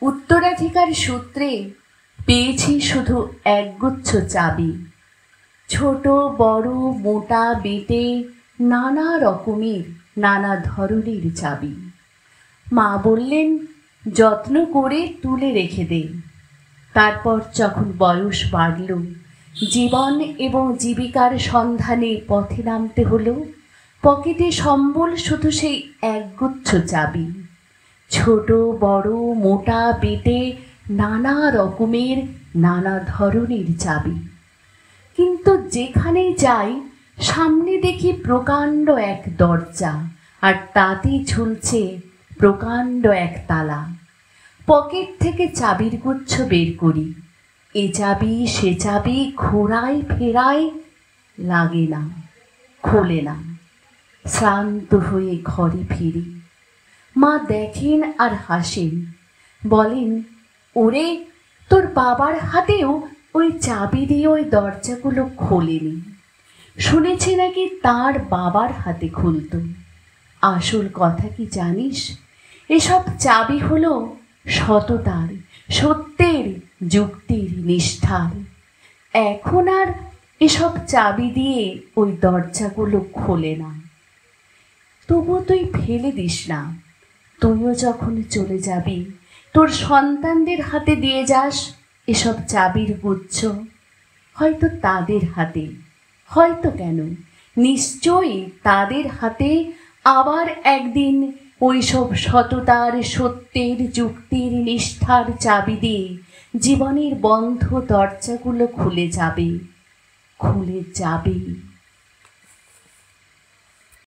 উত্তরাধিকার সূত্রে পেয়েছি শুধু একগুচ্ছ চাবি, ছোট বড় মোটা বেটে নানা রকমের নানা ধরনের চাবি। মা বললেন, যত্ন করে তুলে রেখে দে। তারপর যখন বয়স বাড়ল, জীবন এবং জীবিকার সন্ধানে পথে নামতে হলো, পকেটে সম্বল শুধু সেই একগুচ্ছ চাবি, ছোট বড় মোটা বেটে নানা রকমের নানা ধরনের চাবি। কিন্তু যেখানেই যাই সামনে দেখি প্রকাণ্ড এক দরজা, আর তাতে ঝুলছে প্রকাণ্ড এক তালা। পকেট থেকে চাবির গুচ্ছ বের করি, এ চাবি সে চাবি ঘোরাই ফেরাই, লাগে না, খোলে না। শ্রান্ত হয়ে ঘরে ফিরি। মা দেখেন আর হাসেন, বলেন, ওরে, তোর বাবার হাতেও ওই চাবি দিয়ে ওই দরজাগুলো খোলেনি। শুনেছি নাকি তার বাবার হাতে খুলত। আসল কথা কি জানিস? এসব চাবি হলো সততার, সত্যের, যুক্তির, নিষ্ঠার। এখন আর এসব চাবি দিয়ে ওই দরজাগুলো খোলে না। তবু তুই ফেলে দিস না। তুইও যখন চলে যাবি, তোর সন্তানদের হাতে দিয়ে যাস এসব চাবির গুচ্ছ। হয়তো তাদের হাতে, হয়তো কেন, নিশ্চয়ই তাদের হাতে আবার একদিন ওইসব সততার, সত্যের, যুক্তির, নিষ্ঠার চাবি দিয়ে জীবনের বন্ধ দরজাগুলো খুলে যাবে, খুলে যাবে।